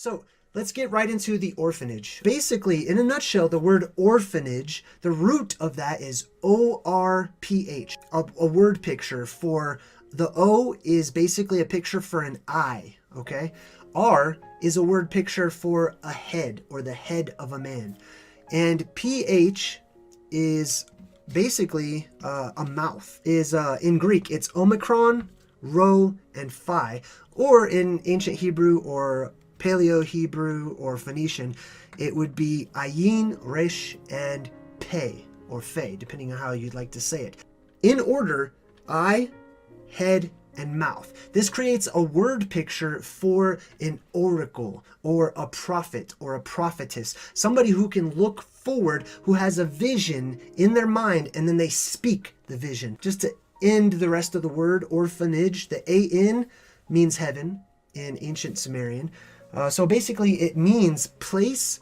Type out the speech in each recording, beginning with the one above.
So let's get right into the orphanage. Basically, in a nutshell, the word orphanage, the root of that is O-R-P-H, a word picture for the O is basically a picture for an eye, okay? R is a word picture for a head or the head of a man. And PH is basically a mouth. Is in Greek, it's Omicron, Rho, and Phi. Or in ancient Hebrew or Paleo-Hebrew or Phoenician, it would be Ayin, Resh, and Pe, or Fe, depending on how you'd like to say it. In order, eye, head, and mouth. This creates a word picture for an oracle or a prophet or a prophetess, somebody who can look forward, who has a vision in their mind, and then they speak the vision. Just to end the rest of the word, orphanage, the A-N means heaven in ancient Sumerian. So basically it means place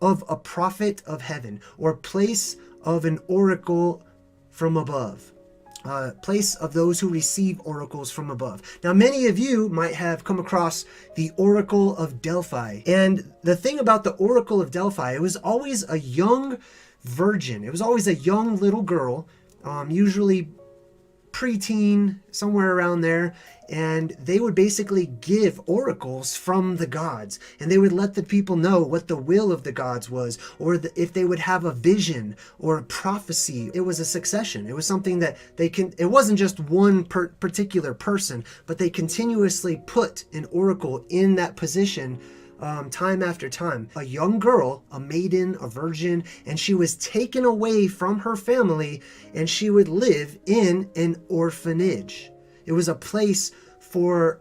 of a prophet of heaven, or place of an oracle from above. Place of those who receive oracles from above. Now, many of you might have come across the Oracle of Delphi. And the thing about the Oracle of Delphi, it was always a young virgin. It was always a young little girl, usually preteen, somewhere around there, and they would basically give oracles from the gods, and they would let the people know what the will of the gods was, or if they would have a vision or a prophecy. It was a succession. It was something that it wasn't just one particular person, but they continuously put an oracle in that position time after time. A young girl, a maiden, a virgin, and she was taken away from her family, and she would live in an orphanage. It was a place for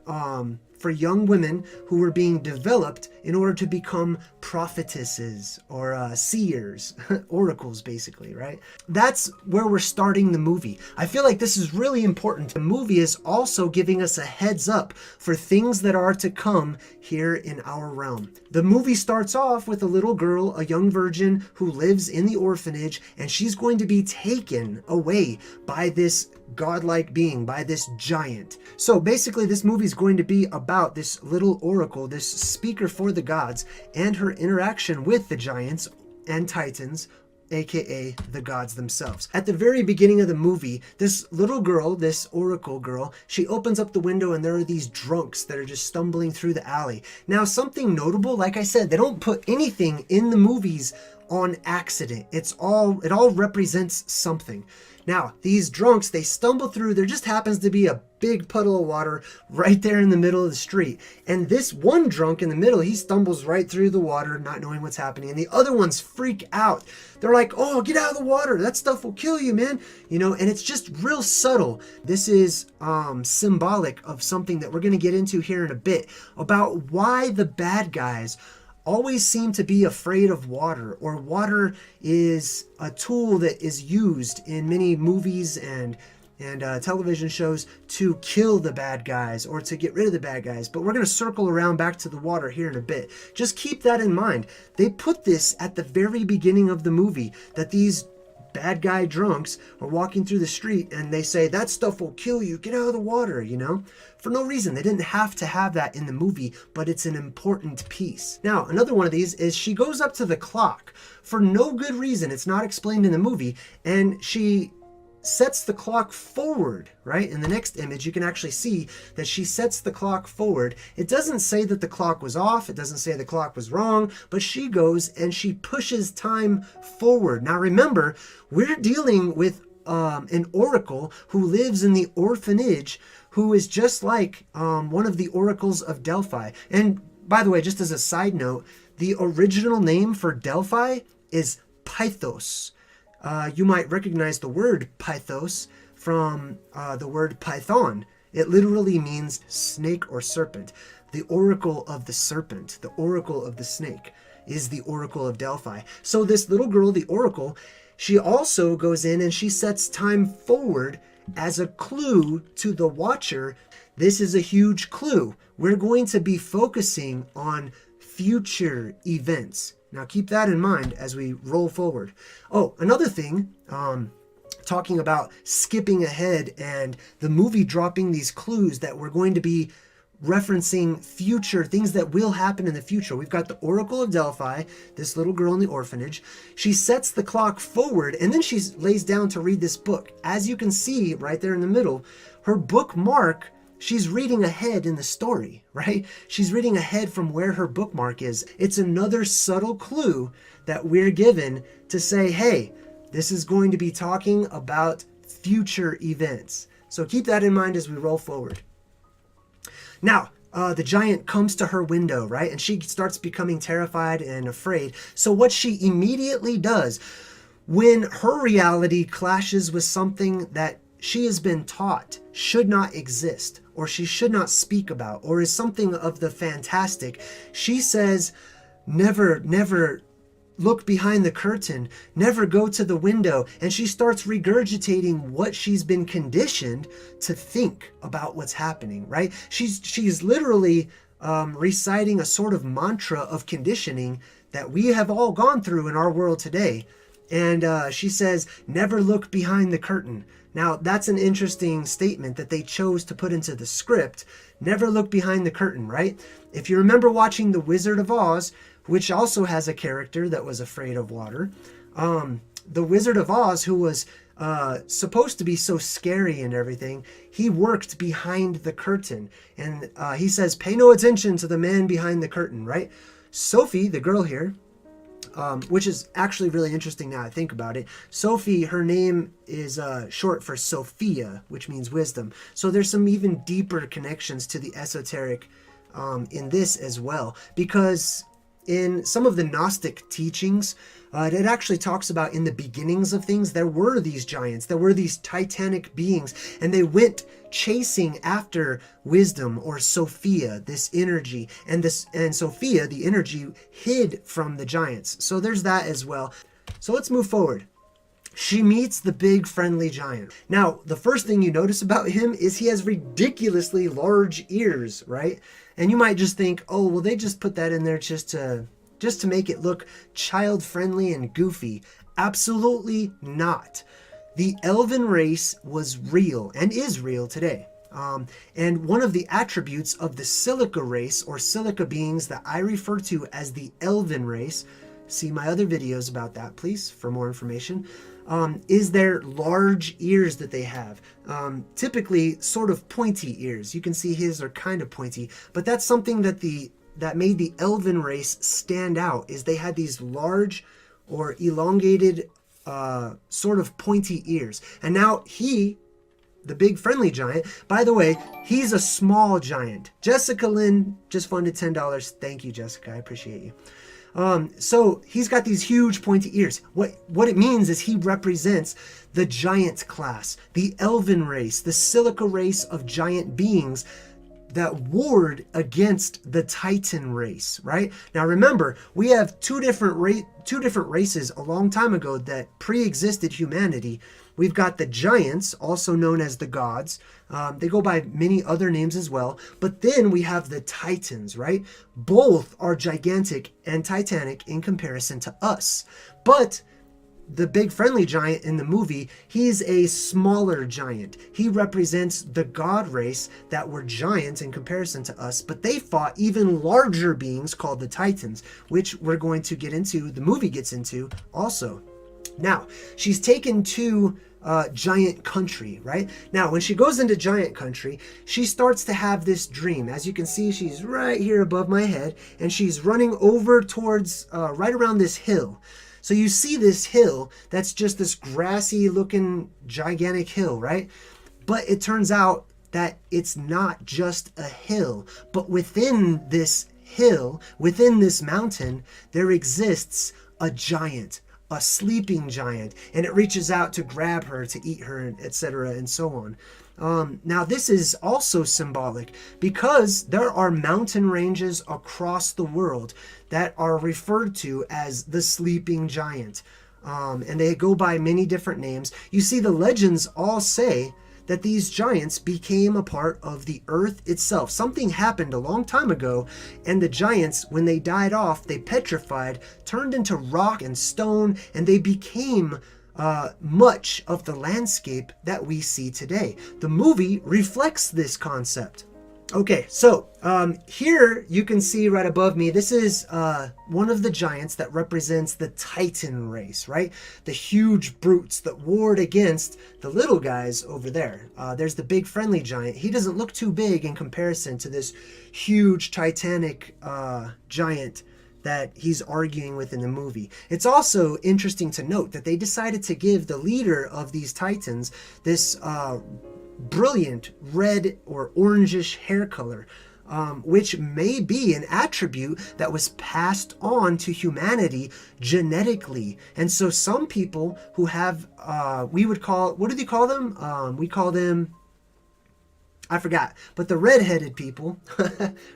young women who were being developed in order to become prophetesses or seers, oracles basically, right? That's where we're starting the movie. I feel like this is really important. The movie is also giving us a heads up for things that are to come here in our realm. The movie starts off with a little girl, a young virgin who lives in the orphanage, and she's going to be taken away by this godlike being, by this giant. So basically this movie is going to be about this little oracle, this speaker for the gods, and her interaction with the giants and titans, aka the gods themselves. At the very beginning of the movie, this little girl, this oracle girl, she opens up the window and there are these drunks that are just stumbling through the alley. Now, something notable, like I said, they don't put anything in the movies on accident. It all represents something. Now, these drunks, they stumble through, there just happens to be a big puddle of water right there in the middle of the street. And this one drunk in the middle, he stumbles right through the water, not knowing what's happening. And the other ones freak out. They're like, oh, get out of the water. That stuff will kill you, man. You know, and it's just real subtle. This is symbolic of something that we're going to get into here in a bit about why the bad guys always seem to be afraid of water, or water is a tool that is used in many movies and television shows to kill the bad guys or to get rid of the bad guys. But we're going to circle around back to the water here in a bit. Just keep that in mind. They put this at the very beginning of the movie, that these bad guy drunks are walking through the street and they say, that stuff will kill you, get out of the water, you know, for no reason. They didn't have to have that in the movie, but it's an important piece. Now, another one of these is she goes up to the clock for no good reason. It's not explained in the movie, and she sets the clock forward, right? In the next image, you can actually see that she sets the clock forward. It doesn't say that the clock was off. It doesn't say the clock was wrong, but she goes and she pushes time forward. Now, remember, we're dealing with an oracle who lives in the orphanage, who is just like one of the oracles of Delphi. And by the way, just as a side note, the original name for Delphi is Pythos. You might recognize the word Pythos from the word Python. It literally means snake or serpent. The oracle of the serpent, the oracle of the snake, is the oracle of Delphi. So this little girl, the oracle, she also goes in and she sets time forward as a clue to the watcher. This is a huge clue. We're going to be focusing on future events. Now keep that in mind as we roll forward. Oh, another thing, talking about skipping ahead and the movie dropping these clues that we're going to be referencing future things that will happen in the future. We've got the Oracle of Delphi, this little girl in the orphanage. She sets the clock forward, and then she lays down to read this book. As you can see right there in the middle, her bookmark, she's reading ahead in the story, right? She's reading ahead from where her bookmark is. It's another subtle clue that we're given to say, hey, this is going to be talking about future events. So keep that in mind as we roll forward. Now, the giant comes to her window, right? And she starts becoming terrified and afraid. So what she immediately does, when her reality clashes with something that she has been taught should not exist, or she should not speak about, or is something of the fantastic, she says, never look behind the curtain, never go to the window. And she starts regurgitating what she's been conditioned to think about what's happening, right? She's literally reciting a sort of mantra of conditioning that we have all gone through in our world today. And she says, never look behind the curtain. Now, that's an interesting statement that they chose to put into the script. Never look behind the curtain, right? If you remember watching The Wizard of Oz, which also has a character that was afraid of water, the Wizard of Oz, who was supposed to be so scary and everything, he worked behind the curtain. And he says, pay no attention to the man behind the curtain, right? Sophie, the girl here, which is actually really interesting now I think about it. Sophie, her name is short for Sophia, which means wisdom. So there's some even deeper connections to the esoteric in this as well. Because in some of the Gnostic teachings, it actually talks about in the beginnings of things, there were these giants, there were these titanic beings, and they went chasing after wisdom or Sophia, this energy, and Sophia, the energy, hid from the giants. So there's that as well. So let's move forward. She meets the big friendly giant. Now, the first thing you notice about him is he has ridiculously large ears, right? And you might just think, oh, well, they just put that in there just to make it look child-friendly and goofy. Absolutely not. The elven race was real and is real today. And one of the attributes of the silica race or silica beings that I refer to as the elven race, see my other videos about that, please, for more information, is their large ears that they have. Typically sort of pointy ears. You can see his are kind of pointy, but that's something that made the elven race stand out, is they had these large or elongated sort of pointy ears. And now the big friendly giant, by the way, he's a small giant. Jessica Lynn just funded $10. Thank you, Jessica. I appreciate you. So he's got these huge pointy ears. What it means is he represents the giant class, the elven race, the silica race of giant beings that warred against the Titan race, right? Now remember, we have two different races a long time ago that pre-existed humanity. We've got the giants, also known as the gods. They go by many other names as well. But then we have the Titans, right? Both are gigantic and titanic in comparison to us. But the big friendly giant in the movie, he's a smaller giant. He represents the god race that were giants in comparison to us, but they fought even larger beings called the Titans, which we're going to get into, the movie gets into also. Now, she's taken to giant country, right? Now, when she goes into giant country, she starts to have this dream. As you can see, she's right here above my head, and she's running over towards, right around this hill. So you see this hill, that's just this grassy looking gigantic hill, right? But it turns out that it's not just a hill, but within this hill, within this mountain, there exists a giant, a sleeping giant, and it reaches out to grab her, to eat her, etc., and so on. Now, this is also symbolic because there are mountain ranges across the world that are referred to as the sleeping giant. And they go by many different names. You see, the legends all say that these giants became a part of the earth itself. Something happened a long time ago, and the giants, when they died off, they petrified, turned into rock and stone, and they became much of the landscape that we see today. The movie reflects this concept. Okay, so here you can see right above me, this is one of the giants that represents the Titan race, right? The huge brutes that warred against the little guys over there. There's the big friendly giant. He doesn't look too big in comparison to this huge Titanic giant that he's arguing with in the movie. It's also interesting to note that they decided to give the leader of these Titans this brilliant red or orangish hair color, which may be an attribute that was passed on to humanity genetically. And so some people who have, we would call, what do they call them? We call them, I forgot, but the red-headed people,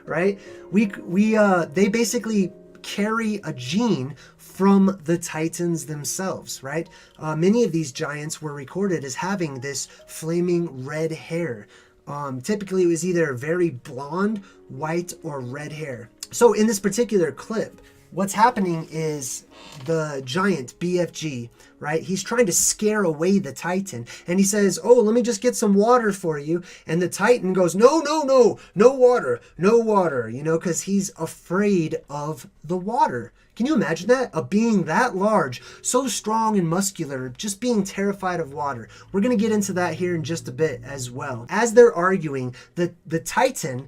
right? They basically carry a gene from the Titans themselves, right? Many of these giants were recorded as having this flaming red hair. Typically, it was either very blonde, white, or red hair. So in this particular clip, what's happening is the giant BFG, right? He's trying to scare away the Titan. And he says, oh, let me just get some water for you. And the Titan goes, no, no, no, no water, no water, you know, because he's afraid of the water. Can you imagine that? A being that large, so strong and muscular, just being terrified of water. We're going to get into that here in just a bit as well. As they're arguing, the Titan,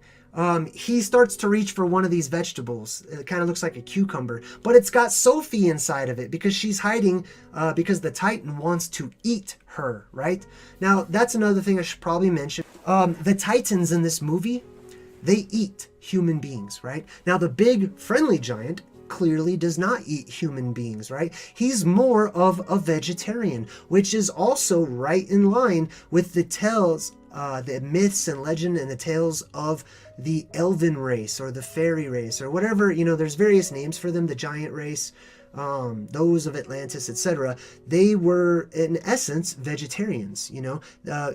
he starts to reach for one of these vegetables. It kind of looks like a cucumber, but it's got Sophie inside of it because she's hiding because the Titan wants to eat her, right? Now, that's another thing I should probably mention. The Titans in this movie, they eat human beings, right? Now, the big friendly giant clearly does not eat human beings, right? He's more of a vegetarian, which is also right in line with the tales, the myths and legend and the tales of the elven race or the fairy race or whatever, you know, there's various names for them, the giant race, those of Atlantis, etc. They were, in essence, vegetarians, you know.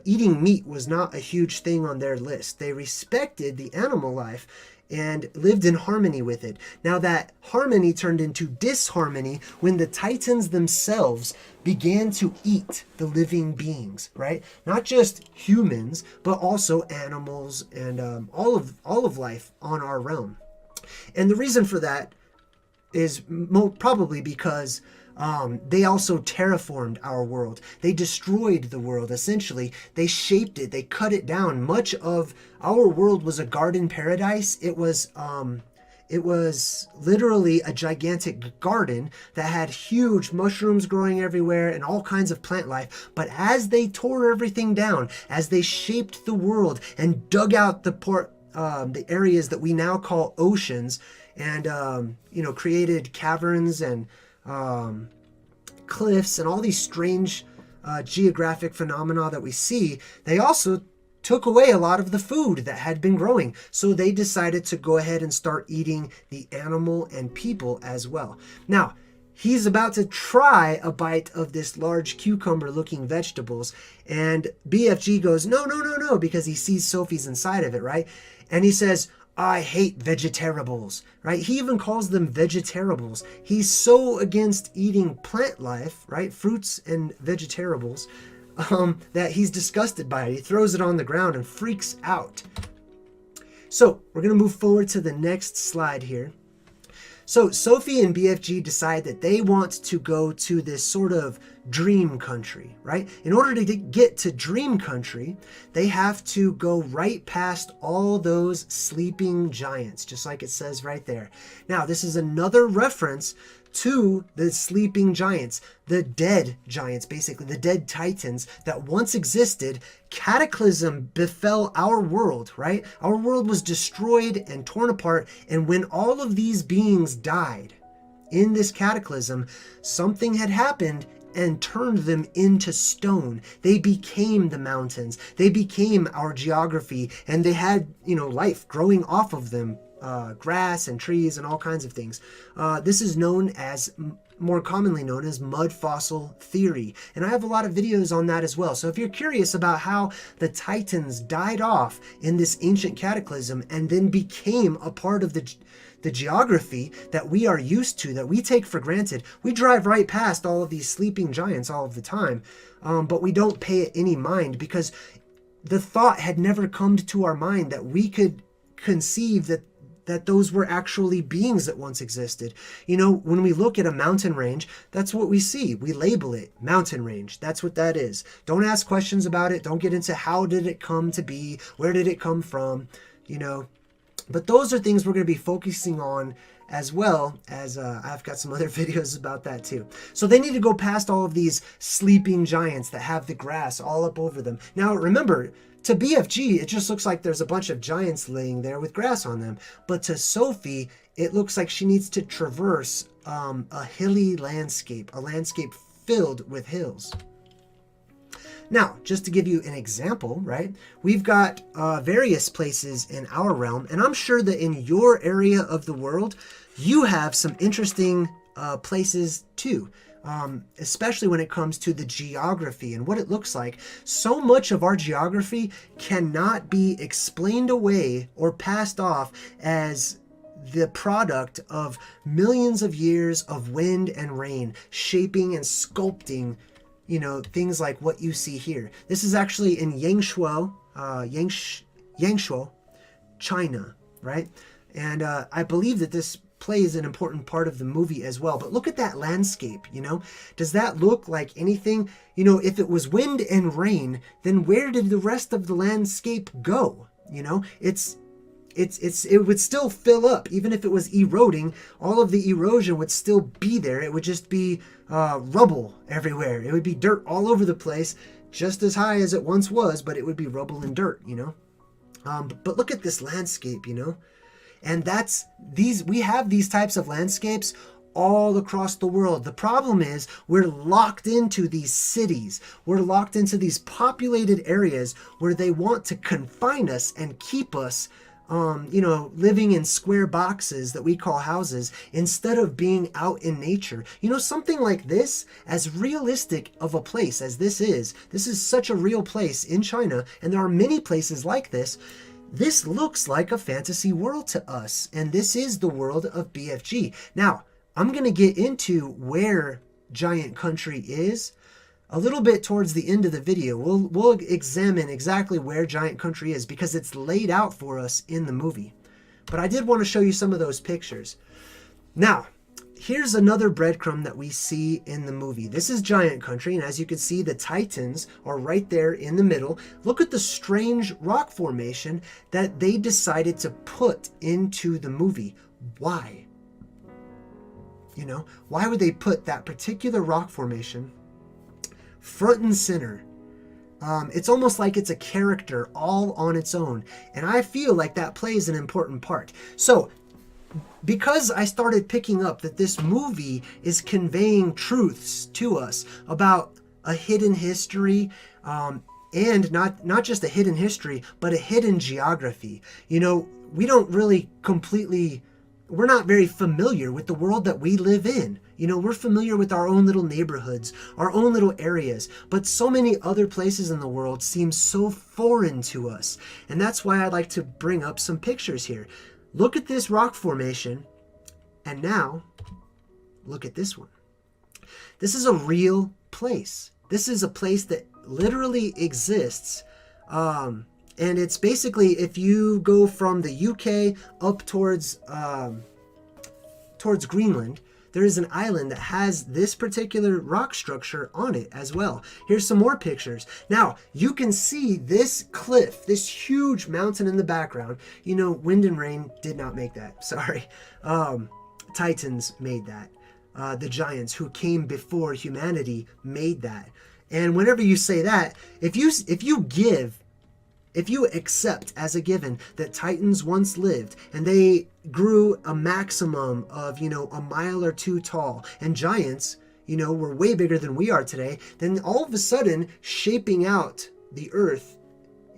Eating meat was not a huge thing on their list. They respected the animal life and lived in harmony with it. Now that harmony turned into disharmony when the Titans themselves began to eat the living beings, right? Not just humans, but also animals and all of life on our realm. And the reason for that is probably because they also terraformed our world. They destroyed the world, essentially. They shaped it. They cut it down. Much of our world was a garden paradise. It was literally a gigantic garden that had huge mushrooms growing everywhere and all kinds of plant life. But as they tore everything down, as they shaped the world and dug out the areas that we now call oceans, and you know, created caverns and cliffs and all these strange geographic phenomena that we see, they also took away a lot of the food that had been growing. So they decided to go ahead and start eating the animal and people as well. Now, he's about to try a bite of this large cucumber looking vegetables, and BFG goes, no, no, no, no, because he sees Sophie's inside of it, right? And he says, I hate vegetaribles, right? He even calls them vegetaribles. He's so against eating plant life, right? Fruits and vegetaribles, that he's disgusted by it. He throws it on the ground and freaks out. So we're going to move forward to the next slide here. So Sophie and BFG decide that they want to go to this sort of dream country, right? In order to get to dream country, they have to go right past all those sleeping giants, just like it says right there. Now, this is another reference to the sleeping giants, the dead giants, basically the dead titans that once existed. Cataclysm befell our world, right? Our world was destroyed and torn apart, and when all of these beings died in this cataclysm, something had happened and turned them into stone. They became the mountains. They became our geography, and they had, you know, life growing off of them. Grass and trees and all kinds of things. This is known as, more commonly known as mud fossil theory. And I have a lot of videos on that as well. So if you're curious about how the Titans died off in this ancient cataclysm and then became a part of the geography that we are used to, that we take for granted, we drive right past all of these sleeping giants all of the time, but we don't pay it any mind because the thought had never come to our mind that we could conceive that those were actually beings that once existed. You know, when we look at a mountain range, that's what we see. We label it mountain range. That's what that is. Don't ask questions about it. Don't get into how did it come to be? Where did it come from? You know, but those are things we're going to be focusing on, as well as I've got some other videos about that too. So they need to go past all of these sleeping giants that have the grass all up over them. Now remember, to BFG, it just looks like there's a bunch of giants laying there with grass on them. But to Sophie, it looks like she needs to traverse a hilly landscape, a landscape filled with hills. Now, just to give you an example, right, we've got various places in our realm, and I'm sure that in your area of the world, you have some interesting places too. Especially when it comes to the geography and what it looks like. So much of our geography cannot be explained away or passed off as the product of millions of years of wind and rain shaping and sculpting, you know, things like what you see here. This is actually in Yangshuo, China, right? And I believe that this plays an important part of the movie as well. But look at that landscape, you know? Does that look like anything? You know, if it was wind and rain, then where did the rest of the landscape go? You know, it would still fill up. Even if it was eroding, all of the erosion would still be there. It would just be rubble everywhere. It would be dirt all over the place, just as high as it once was, but it would be rubble and dirt, you know? But look at this landscape, you know? And we have these types of landscapes all across the world. The problem is we're locked into these cities. We're locked into these populated areas where they want to confine us and keep us, you know, living in square boxes that we call houses instead of being out in nature. You know, something like this, as realistic of a place as this is such a real place in China, and there are many places like this. This looks like a fantasy world to us, and this is the world of BFG. Now, I'm going to get into where Giant Country is a little bit towards the end of the video. We'll examine exactly where Giant Country is because it's laid out for us in the movie. But I did want to show you some of those pictures. Now, here's another breadcrumb that we see in the movie. This is Giant Country, and as you can see, the Titans are right there in the middle. Look at the strange rock formation that they decided to put into the movie. Why? You know, why would they put that particular rock formation front and center? It's almost like it's a character all on its own, and I feel like that plays an important part. So, because I started picking up that this movie is conveying truths to us about a hidden history, and not just a hidden history, but a hidden geography. You know, we don't really we're not very familiar with the world that we live in. You know, we're familiar with our own little neighborhoods, our own little areas, but so many other places in the world seem so foreign to us. And that's why I'd like to bring up some pictures here. Look at this rock formation, and now look at this one. This is a real place. This is a place that literally exists, and it's basically, if you go from the UK up towards Greenland, there is an island that has this particular rock structure on it as well. Here's some more pictures. Now, you can see this cliff, this huge mountain in the background. You know, wind and rain did not make that. Sorry. Titans made that. The giants who came before humanity made that. And whenever you say that, if you accept as a given that Titans once lived and they grew a maximum of, you know, a mile or two tall, and giants, you know, were way bigger than we are today, then all of a sudden shaping out the earth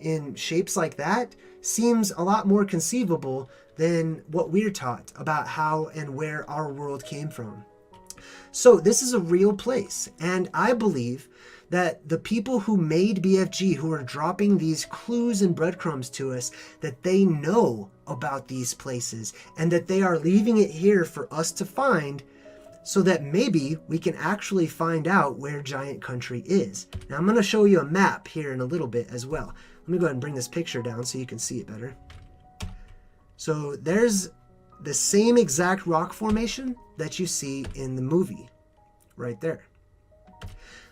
in shapes like that seems a lot more conceivable than what we're taught about how and where our world came from. So this is a real place, and I believe that the people who made BFG, who are dropping these clues and breadcrumbs to us, that they know about these places and that they are leaving it here for us to find, so that maybe we can actually find out where Giant Country is. Now I'm going to show you a map here in a little bit as well. Let me go ahead and bring this picture down so you can see it better. So there's the same exact rock formation that you see in the movie right there.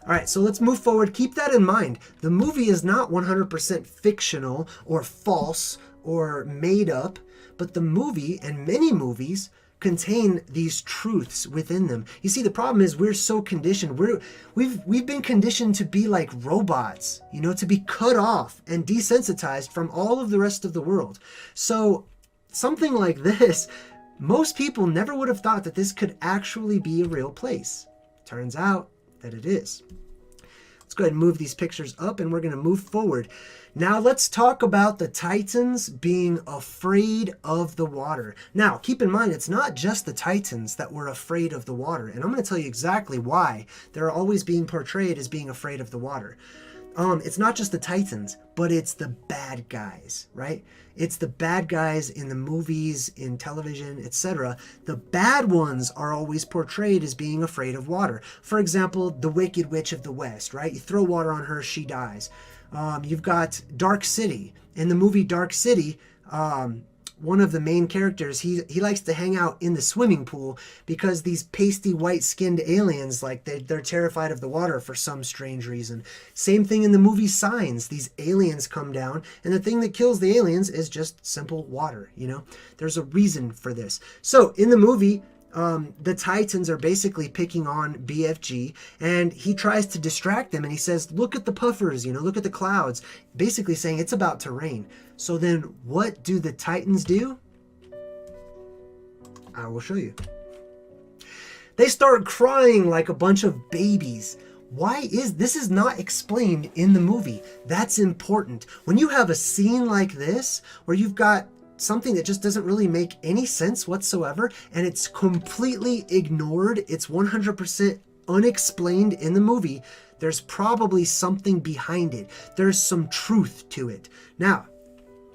All right, so let's move forward. Keep that in mind. The movie is not 100% fictional or false or made up, but the movie and many movies contain these truths within them. You see, the problem is we're so conditioned. We've been conditioned to be like robots, you know, to be cut off and desensitized from all of the rest of the world. So something like this, most people never would have thought that this could actually be a real place. Turns out that it is. Let's go ahead and move these pictures up and we're going to move forward. Now let's talk about the Titans being afraid of the water. Now keep in mind, it's not just the Titans that were afraid of the water, and I'm going to tell you exactly why they're always being portrayed as being afraid of the water. It's not just the Titans, but it's the bad guys, right? It's the bad guys in the movies, in television, etc. The bad ones are always portrayed as being afraid of water. For example, the Wicked Witch of the West, right? You throw water on her, she dies. You've got Dark City. In the movie Dark City, one of the main characters, he likes to hang out in the swimming pool because these pasty white-skinned aliens, like they're terrified of the water for some strange reason. Same thing in the movie Signs. These aliens come down, and the thing that kills the aliens is just simple water, you know? There's a reason for this. So in the movie, the Titans are basically picking on BFG, and he tries to distract them, and he says, look at the puffers, you know, look at the clouds, basically saying it's about to rain. So then what do the Titans do? I will show you. They start crying like a bunch of babies. Why is this is not explained in the movie? That's important. When you have a scene like this, where you've got something that just doesn't really make any sense whatsoever, and it's completely ignored, it's 100% unexplained in the movie, there's probably something behind it. There's some truth to it. Now,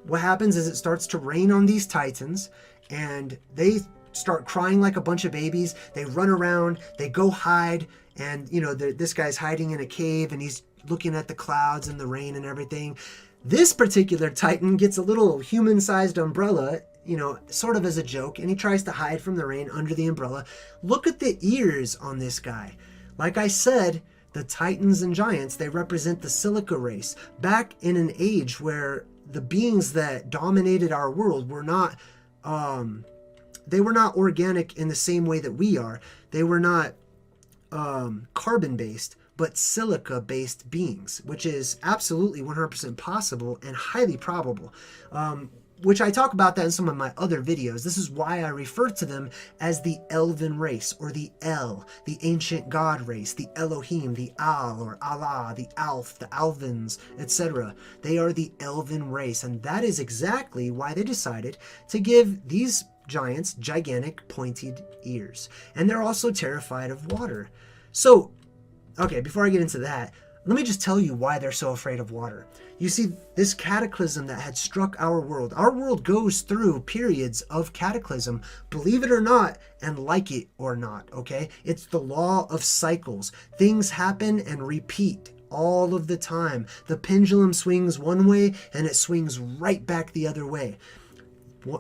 what happens is it starts to rain on these Titans, and they start crying like a bunch of babies. They run around, they go hide, and you know, this guy's hiding in a cave, and he's looking at the clouds and the rain and everything. This particular Titan gets a little human-sized umbrella, you know, sort of as a joke, and he tries to hide from the rain under the umbrella. Look at the ears on this guy. Like I said, the Titans and Giants, they represent the Silica race. Back in an age where the beings that dominated our world were not, they were not organic in the same way that we are. They were not carbon-based, but silica-based beings, which is absolutely 100% possible and highly probable, which I talk about that in some of my other videos. This is why I refer to them as the Elven race, or the El, the ancient god race, the Elohim, the Al, or Allah, the Alf, the Alvins, etc. They are the Elven race, and that is exactly why they decided to give these giants gigantic pointed ears. And they're also terrified of water. So, okay, before I get into that, let me just tell you why they're so afraid of water. You see, this cataclysm that had struck our world goes through periods of cataclysm, believe it or not, and like it or not, okay? It's the law of cycles. Things happen and repeat all of the time. The pendulum swings one way and it swings right back the other way.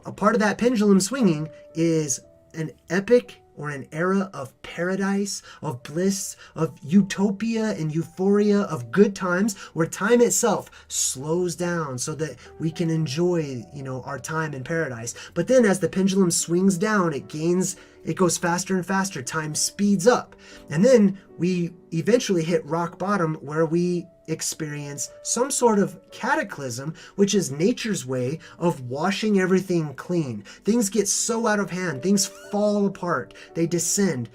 A part of that pendulum swinging is an epic or an era of paradise, of bliss, of utopia and euphoria, of good times, where time itself slows down so that we can enjoy, you know, our time in paradise. But then as the pendulum swings down, it goes faster and faster, time speeds up. And then we eventually hit rock bottom, where we experience some sort of cataclysm, which is nature's way of washing everything clean. Things get so out of hand, things fall apart, they descend.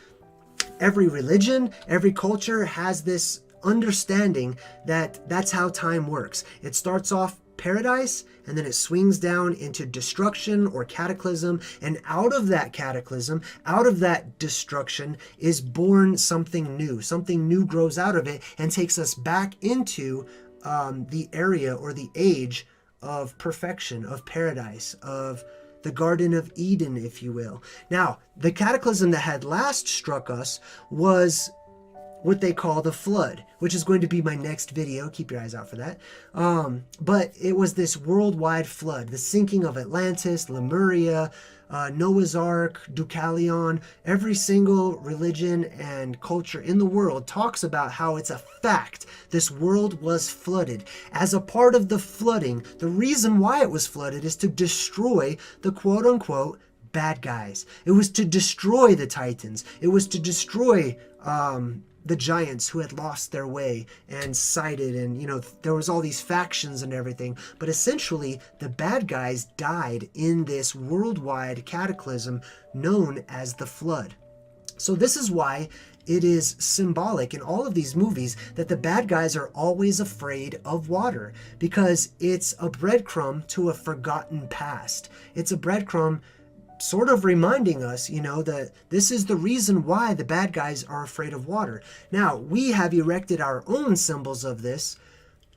Every religion, every culture has this understanding that that's how time works. It starts off paradise, and then it swings down into destruction or cataclysm, and out of that cataclysm, out of that destruction, is born something new. Something new grows out of it and takes us back into the area or the age of perfection, of paradise, of the Garden of Eden, if you will. Now, the cataclysm that had last struck us was what they call the flood, which is going to be my next video. Keep your eyes out for that. But it was this worldwide flood, the sinking of Atlantis, Lemuria, Noah's Ark, Deucalion. Every single religion and culture in the world talks about how it's a fact this world was flooded. As a part of the flooding, the reason why it was flooded is to destroy the quote-unquote bad guys. It was to destroy the Titans. It was to destroy the giants who had lost their way and sided, and there was all these factions and everything. But essentially, the bad guys died in this worldwide cataclysm known as the flood. So this is why it is symbolic in all of these movies that the bad guys are always afraid of water, because it's a breadcrumb to a forgotten past. It's a breadcrumb sort of reminding us, that this is the reason why the bad guys are afraid of water. Now, we have erected our own symbols of this,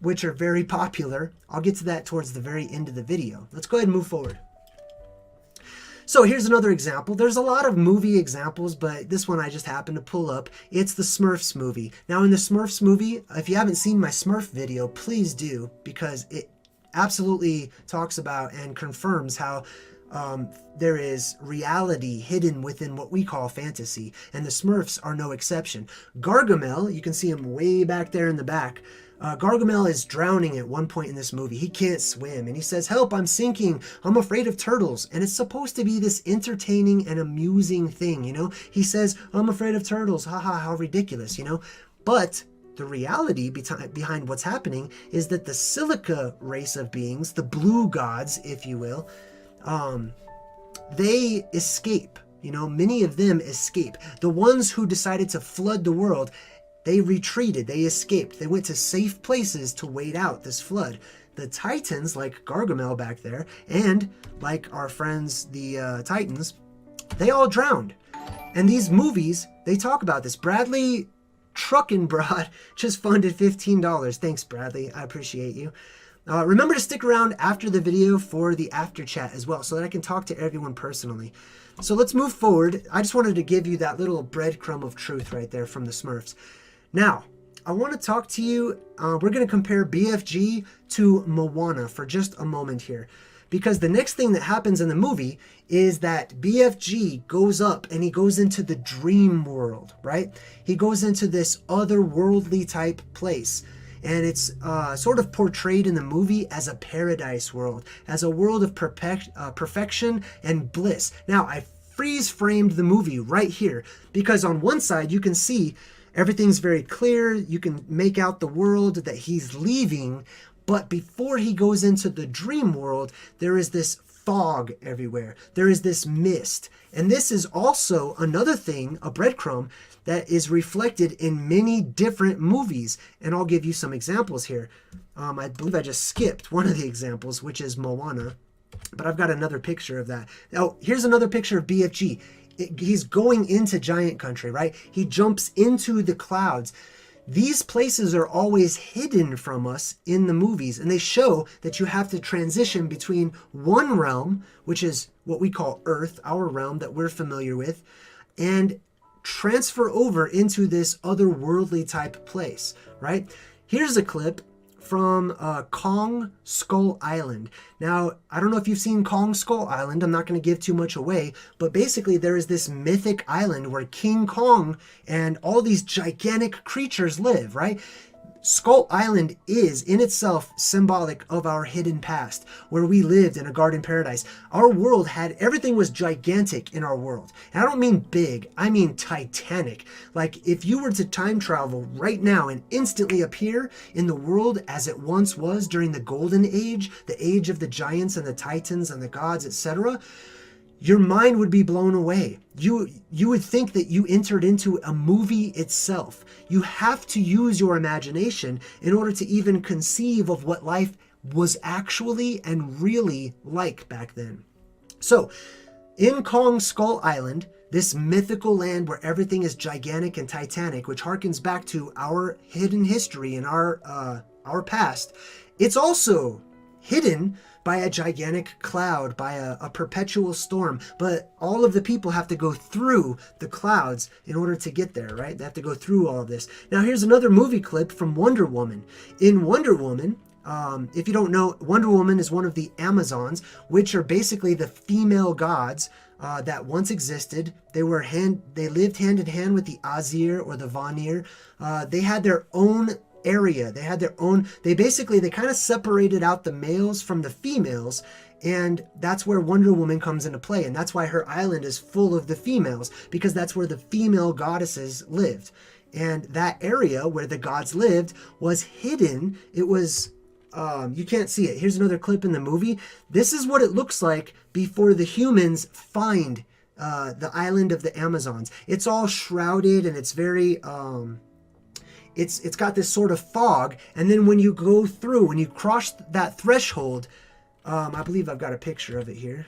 which are very popular. I'll get to that towards the very end of the video. Let's go ahead and move forward. So here's another example. There's a lot of movie examples, but this one I just happened to pull up. It's the Smurfs movie. Now, in the Smurfs movie, if you haven't seen my Smurf video, please do, because it absolutely talks about and confirms how there is reality hidden within what we call fantasy, and the Smurfs are no exception. Gargamel, you can see him way back there in the back. Gargamel is drowning at one point in this movie. He can't swim, and he says, "Help, I'm sinking. I'm afraid of turtles." And it's supposed to be this entertaining and amusing thing, He says, "I'm afraid of turtles. Haha, how ridiculous, But the reality behind what's happening is that the silica race of beings, the blue gods, if you will, they escape. Many of them escape. The ones who decided to flood the world, they retreated, they escaped. They went to safe places to wait out this flood. The Titans, like Gargamel back there, and like our friends, the Titans, they all drowned. And these movies, they talk about this. Bradley Truckenbrod just funded $15. Thanks, Bradley. I appreciate you. Remember to stick around after the video for the after chat as well, so that I can talk to everyone personally. So let's move forward. I just wanted to give you that little breadcrumb of truth right there from the Smurfs. Now, I want to talk to you. We're going to compare BFG to Moana for just a moment here, because the next thing that happens in the movie is that BFG goes up and he goes into the dream world, right? He goes into this otherworldly type place. And it's sort of portrayed in the movie as a paradise world, as a world of perfection and bliss. Now, I freeze framed the movie right here, because on one side you can see everything's very clear. You can make out the world that he's leaving. But before he goes into the dream world, there is this fog everywhere. There is this mist. And this is also another thing, a breadcrumb, that is reflected in many different movies. And I'll give you some examples here. I believe I just skipped one of the examples, which is Moana. But I've got another picture of that. Now, here's another picture of BFG. He's going into giant country, right? He jumps into the clouds. These places are always hidden from us in the movies, and they show that you have to transition between one realm, which is what we call Earth, our realm that we're familiar with, and transfer over into this otherworldly type place, right? Here's a clip from Kong Skull Island. Now, I don't know if you've seen Kong Skull Island. I'm not going to give too much away, but basically there is this mythic island where King Kong and all these gigantic creatures live, right? Skull Island is in itself symbolic of our hidden past, where we lived in a garden paradise. Our world everything was gigantic in our world. And I don't mean big, I mean titanic. Like if you were to time travel right now and instantly appear in the world as it once was during the golden age, the age of the giants and the titans and the gods, etc., your mind would be blown away. You would think that you entered into a movie itself. You have to use your imagination in order to even conceive of what life was actually and really like back then. So, in Kong Skull Island, this mythical land where everything is gigantic and titanic, which harkens back to our hidden history and our past, it's also hidden by a gigantic cloud, by a perpetual storm. But all of the people have to go through the clouds in order to get there, right? They have to go through all of this. Now, here's another movie clip from Wonder Woman. In Wonder Woman, if you don't know, Wonder Woman is one of the Amazons, which are basically the female gods that once existed. They lived hand in hand with the Azir or the Vanir. They had their own area. They had their own, they kind of separated out the males from the females, and that's where Wonder Woman comes into play, and that's why her island is full of the females, because that's where the female goddesses lived. And that area where the gods lived was hidden. It was, you can't see it. Here's another clip in the movie. This is what it looks like before the humans find the island of the Amazons. It's all shrouded, and it's very, it's got this sort of fog, and then when you go through, when you cross that threshold, I believe I've got a picture of it here.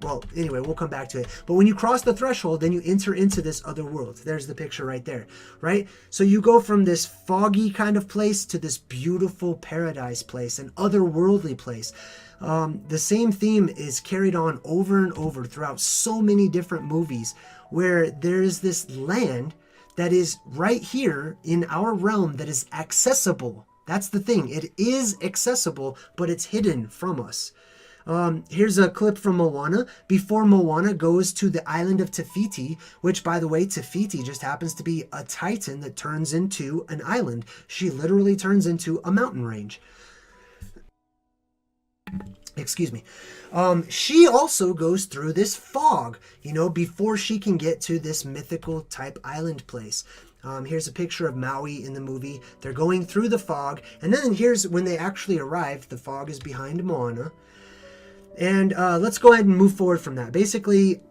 Well, anyway, we'll come back to it. But when you cross the threshold, then you enter into this other world. There's the picture right there, right? So you go from this foggy kind of place to this beautiful paradise place, an otherworldly place. The same theme is carried on over and over throughout so many different movies, where there's this land that is right here in our realm that is accessible. That's the thing. It is accessible, but it's hidden from us. Here's a clip from Moana. Before Moana goes to the island of Te Fiti, which, by the way, Te Fiti just happens to be a titan that turns into an island. She literally turns into a mountain range. Excuse me. She also goes through this fog, before she can get to this mythical type island place. Here's a picture of Maui in the movie. They're going through the fog, and then here's when they actually arrive. The fog is behind Moana. And let's go ahead and move forward from that. Basically,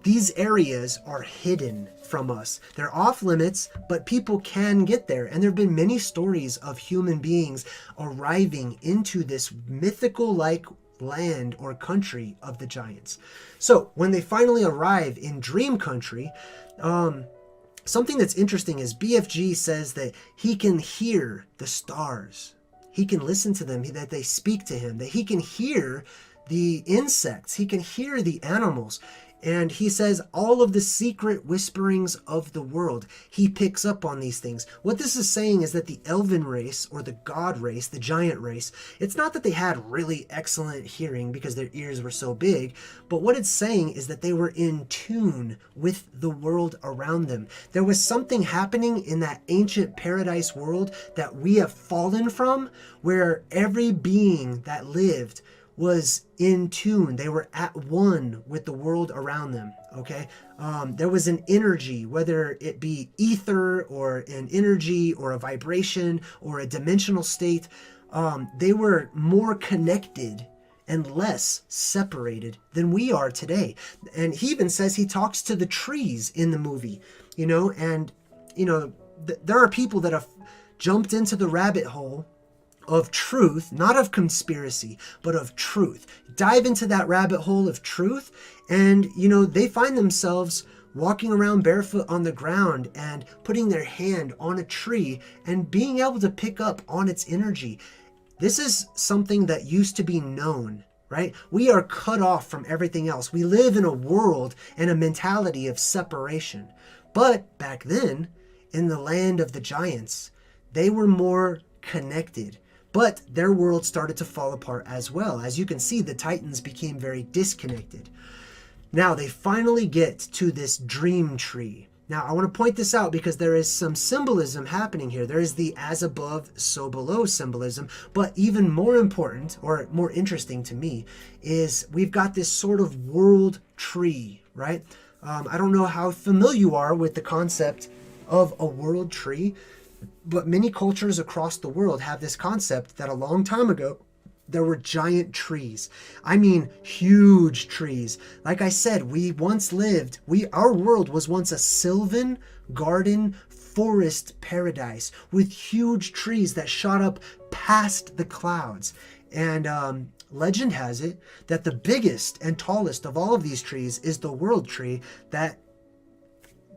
these areas are hidden from us. They're off limits, but people can get there. And there have been many stories of human beings arriving into this mythical-like land or country of the giants. So when they finally arrive in Dream Country, something that's interesting is BFG says that he can hear the stars. He can listen to them, that they speak to him, that he can hear the insects, he can hear the animals. And he says all of the secret whisperings of the world, he picks up on these things. What this is saying is that the elven race, or the god race, the giant race, it's not that they had really excellent hearing because their ears were so big, but what it's saying is that they were in tune with the world around them. There was something happening in that ancient paradise world that we have fallen from, where every being that lived was in tune. They were at one with the world around them, okay? There was an energy, whether it be ether or an energy or a vibration or a dimensional state. They were more connected and less separated than we are today. And he even says he talks to the trees in the movie, and, there are people that have jumped into the rabbit hole of truth, not of conspiracy, but of truth. Dive into that rabbit hole of truth, and they find themselves walking around barefoot on the ground and putting their hand on a tree and being able to pick up on its energy. This is something that used to be known, right? We are cut off from everything else. We live in a world and a mentality of separation. But back then, in the land of the giants, they were more connected. But their world started to fall apart as well. As you can see, the Titans became very disconnected. Now they finally get to this dream tree. Now I want to point this out because there is some symbolism happening here. There is the as above, so below symbolism. But even more important, or more interesting to me, is we've got this sort of world tree, right? I don't know how familiar you are with the concept of a world tree, but many cultures across the world have this concept that a long time ago, there were giant trees. I mean, huge trees. Like I said, our world was once a sylvan garden forest paradise with huge trees that shot up past the clouds. And legend has it that the biggest and tallest of all of these trees is the world tree that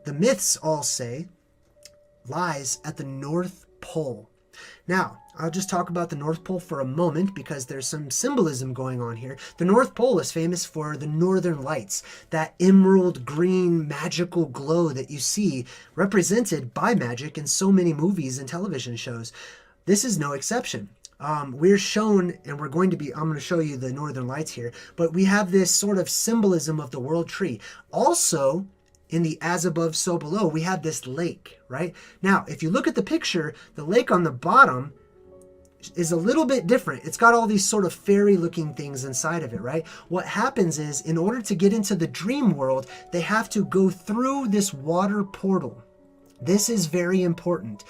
the myths all say lies at the North Pole. Now, I'll just talk about the North Pole for a moment because there's some symbolism going on here. The North Pole is famous for the northern lights, that emerald green magical glow that you see represented by magic in so many movies and television shows. This is no exception. We're shown, and I'm going to show you the northern lights here, but we have this sort of symbolism of the world tree. Also, in the as above, so below, we have this lake, right? Now, if you look at the picture, the lake on the bottom is a little bit different. It's got all these sort of fairy looking things inside of it, right? What happens is, in order to get into the dream world, they have to go through this water portal. This is very important.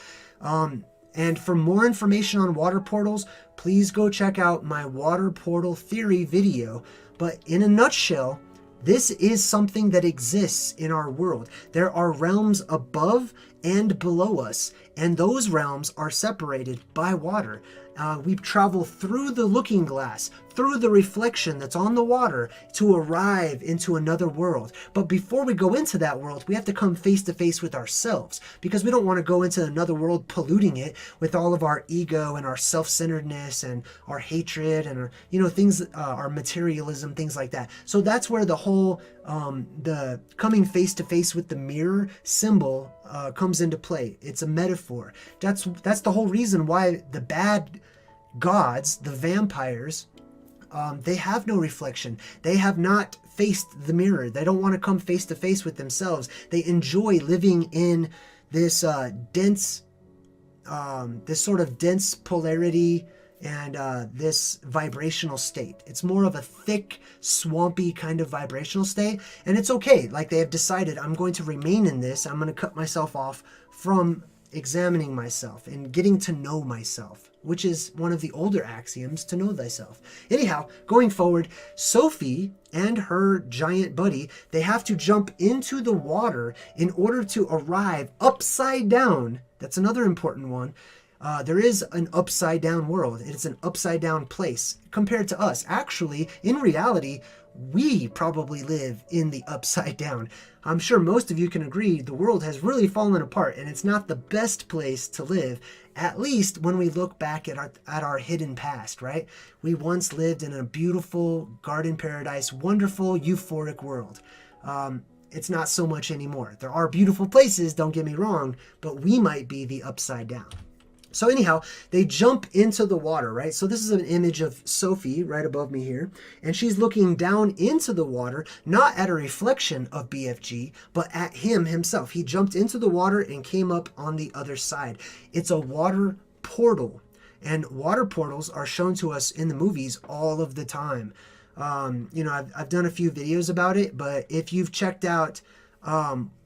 And for more information on water portals, please go check out my water portal theory video. But in a nutshell, this is something that exists in our world. There are realms above and below us, and those realms are separated by water. We travel through the looking glass, through the reflection that's on the water to arrive into another world. But before we go into that world, we have to come face to face with ourselves, because we don't want to go into another world polluting it with all of our ego and our self-centeredness and our hatred and our, things, our materialism, things like that. So that's where the whole the coming face to face with the mirror symbol comes into play. It's a metaphor. That's the whole reason why the bad gods, the vampires, they have no reflection. They have not faced the mirror. They don't want to come face to face with themselves. They enjoy living in this dense, this sort of dense polarity and this vibrational state. It's more of a thick, swampy kind of vibrational state, and it's okay. Like, they have decided, I'm going to remain in this. I'm going to cut myself off from examining myself and getting to know myself, which is one of the older axioms, to know thyself. Anyhow, going forward, Sophie and her giant buddy, they have to jump into the water in order to arrive upside down. That's another important one. There is an upside down world. It's an upside down place compared to us. Actually, in reality, we probably live in the upside down. I'm sure most of you can agree the world has really fallen apart, and it's not the best place to live, at least when we look back at our hidden past, right? We once lived in a beautiful garden paradise, wonderful, euphoric world. It's not so much anymore. There are beautiful places, don't get me wrong, but we might be the upside down. So anyhow, they jump into the water, right? So this is an image of Sophie right above me here, and she's looking down into the water, not at a reflection of BFG, but at him himself. He jumped into the water and came up on the other side. It's a water portal, and water portals are shown to us in the movies all of the time. I've done a few videos about it, but if you've checked out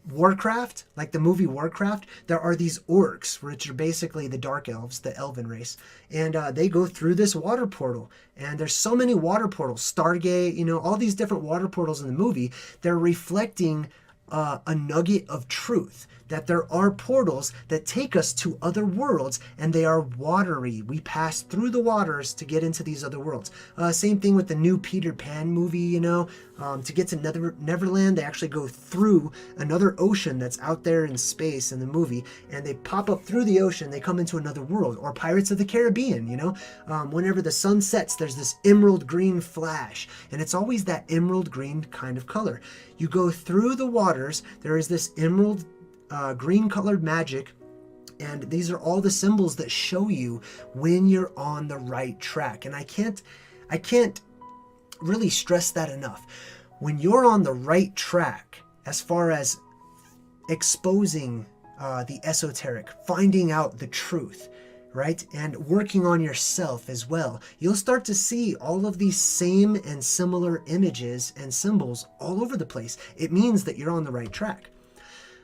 Warcraft, like the movie Warcraft, there are these orcs, which are basically the dark elves, the elven race, and they go through this water portal. And there's so many water portals, Stargate, all these different water portals in the movie. They're reflecting a nugget of truth, that there are portals that take us to other worlds, and they are watery. We pass through the waters to get into these other worlds. Same thing with the new Peter Pan movie, to get to Neverland, they actually go through another ocean that's out there in space in the movie, and they pop up through the ocean, they come into another world. Or Pirates of the Caribbean, whenever the sun sets, there's this emerald green flash, and it's always that emerald green kind of color. You go through the waters, there is this emerald green colored magic, and these are all the symbols that show you when you're on the right track. And I can't really stress that enough. When you're on the right track, as far as exposing the esoteric, finding out the truth, right, and working on yourself as well, you'll start to see all of these same and similar images and symbols all over the place. It means that you're on the right track.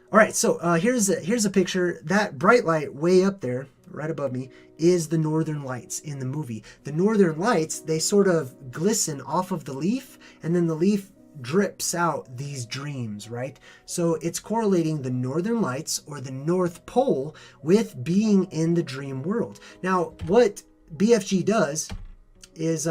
All right, so here's a picture. That bright light way up there, right above me, is the northern lights in the movie. The northern lights, they sort of glisten off of the leaf, and then the leaf drips out these dreams, right? So it's correlating the northern lights, or the North Pole, with being in the dream world. Now, what BFG does is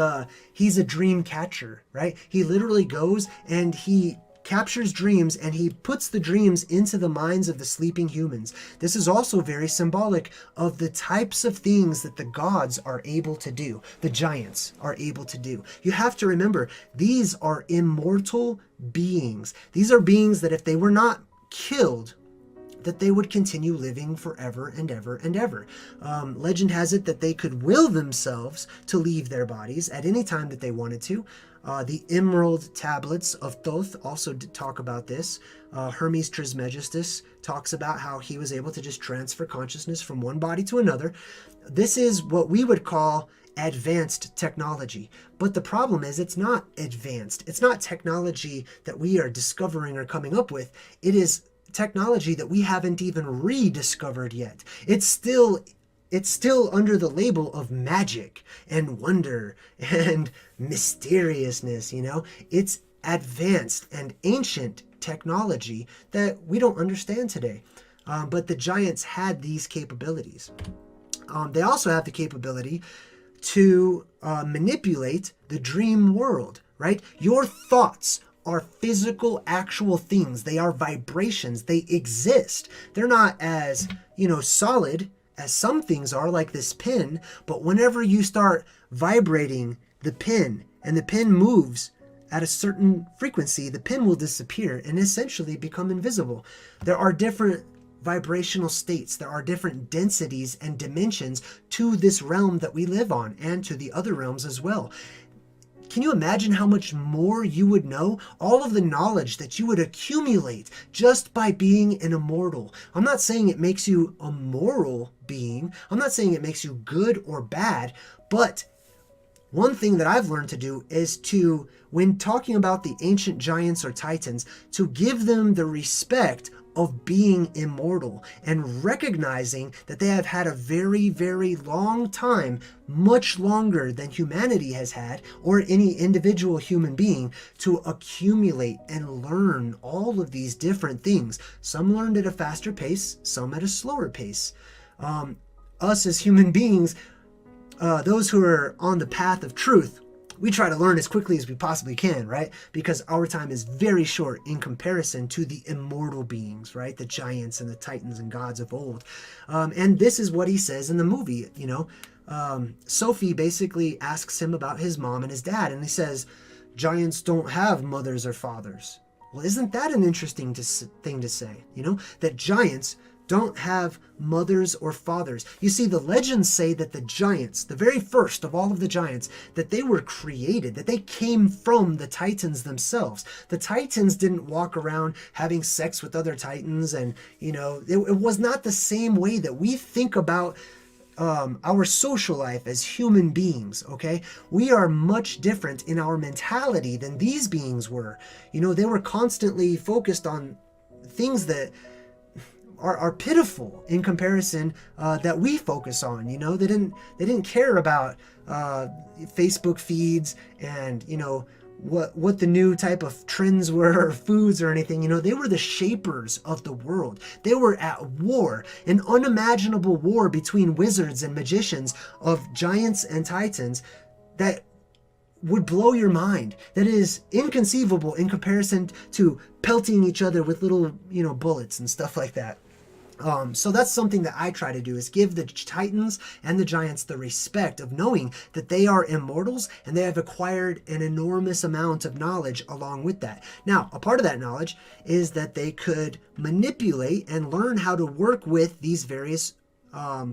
he's a dream catcher, right? He literally goes and he captures dreams, and he puts the dreams into the minds of the sleeping humans. This is also very symbolic of the types of things that the gods are able to do, the giants are able to do. You have to remember, these are immortal beings. These are beings that if they were not killed, that they would continue living forever and ever and ever. Legend has it that they could will themselves to leave their bodies at any time that they wanted to. The Emerald Tablets of Thoth also talk about this. Hermes Trismegistus talks about how he was able to just transfer consciousness from one body to another. This is what we would call advanced technology. But the problem is it's not advanced. It's not technology that we are discovering or coming up with. It is technology that we haven't even rediscovered yet. It's still under the label of magic and wonder and mysteriousness, you know? It's advanced and ancient technology that we don't understand today. But the giants had these capabilities. They also have the capability to manipulate the dream world, right? Your thoughts are physical, actual things. They are vibrations. They exist. They're not as, solid as some things are, like this pin, but whenever you start vibrating the pin and the pin moves at a certain frequency, the pin will disappear and essentially become invisible. There are different vibrational states. There are different densities and dimensions to this realm that we live on and to the other realms as well. Can you imagine how much more you would know? All of the knowledge that you would accumulate just by being an immortal. I'm not saying it makes you a moral being. I'm not saying it makes you good or bad. But one thing that I've learned to do is to, when talking about the ancient giants or titans, to give them the respect of being immortal and recognizing that they have had a very, very long time, much longer than humanity has had or any individual human being, to accumulate and learn all of these different things. Some learned at a faster pace, some at a slower pace. Us as human beings, those who are on the path of truth, we try to learn as quickly as we possibly can, right? Because our time is very short in comparison to the immortal beings, right? The giants and the titans and gods of old. And this is what he says in the movie, Sophie basically asks him about his mom and his dad, and he says, giants don't have mothers or fathers. Well, isn't that an interesting thing to say, that giants don't have mothers or fathers? You see, the legends say that the giants, the very first of all of the giants, that they were created, that they came from the titans themselves. The titans didn't walk around having sex with other titans, and it was not the same way that we think about our social life as human beings, okay? We are much different in our mentality than these beings were. They were constantly focused on things that are pitiful in comparison that we focus on. They didn't care about Facebook feeds and what the new type of trends were or foods or anything. They were the shapers of the world. They were at war, an unimaginable war between wizards and magicians of giants and titans that would blow your mind. That is inconceivable in comparison to pelting each other with little bullets and stuff like that. So that's something that I try to do, is give the titans and the giants the respect of knowing that they are immortals and they have acquired an enormous amount of knowledge along with that. Now, a part of that knowledge is that they could manipulate and learn how to work with these various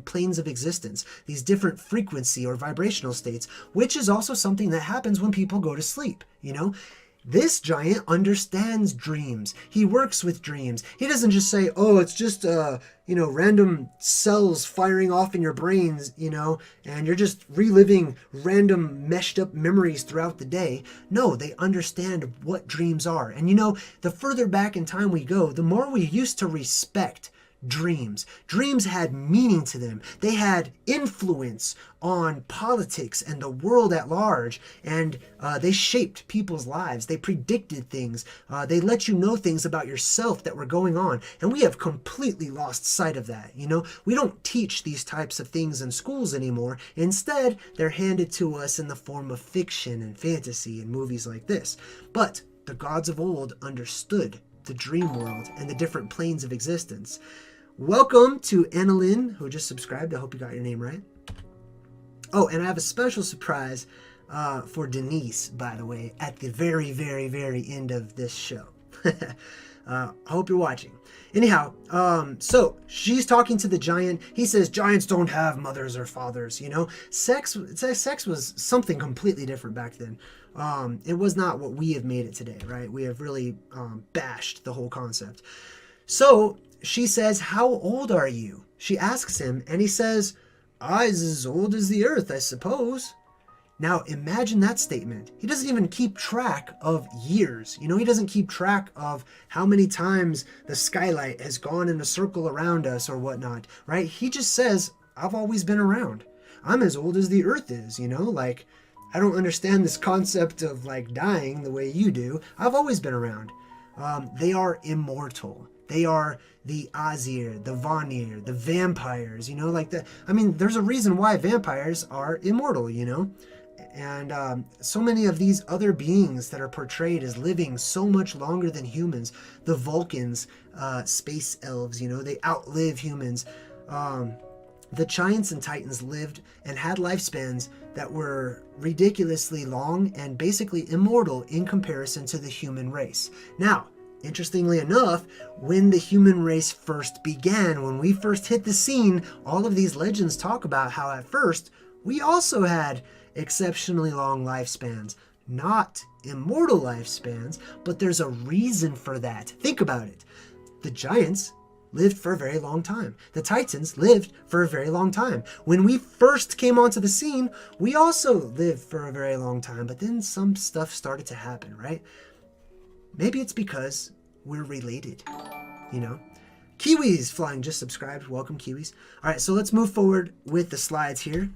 planes of existence, these different frequency or vibrational states, which is also something that happens when people go to sleep, This giant understands dreams. He works with dreams. He doesn't just say, oh, it's just, random cells firing off in your brains, and you're just reliving random meshed up memories throughout the day. No, they understand what dreams are. And the further back in time we go, the more we used to respect dreams. Dreams had meaning to them. They had influence on politics and the world at large, and they shaped people's lives. They predicted things. They let you know things about yourself that were going on, and we have completely lost sight of that. We don't teach these types of things in schools anymore. Instead, they're handed to us in the form of fiction and fantasy and movies like this. But the gods of old understood the dream world and the different planes of existence. Welcome to Annalyn, who just subscribed. I hope you got your name right. Oh, and I have a special surprise for Denise, by the way, at the very, very, very end of this show. I hope you're watching. Anyhow, so she's talking to the giant. He says giants don't have mothers or fathers, you know. Sex was something completely different back then. It was not what we have made it today, right? We have really bashed the whole concept. So she says, how old are you? She asks him, and he says, "I's as old as the earth, I suppose." Now, imagine that statement. He doesn't even keep track of years. You know, he doesn't keep track of how many times the skylight has gone in a circle around us or whatnot, right? He just says, I've always been around. I'm as old as the earth is, you know? Like, I don't understand this concept of, like, dying the way you do. I've always been around. They are immortal. They are the Azir, the Vanir, the vampires, you know? Like, I mean, there's a reason why vampires are immortal, you know? And so many of these other beings that are portrayed as living so much longer than humans, the Vulcans, space elves, you know, they outlive humans. The giants and titans lived and had lifespans that were ridiculously long and basically immortal in comparison to the human race. Now, interestingly enough, when the human race first began, when we first hit the scene, all of these legends talk about how at first we also had exceptionally long lifespans. Not immortal lifespans, but there's a reason for that. Think about it. The giants lived for a very long time. The titans lived for a very long time. When we first came onto the scene, we also lived for a very long time, but then some stuff started to happen, right? Maybe it's because we're related, you know? Kiwis flying just subscribed. Welcome, Kiwis. All right, so let's move forward with the slides here.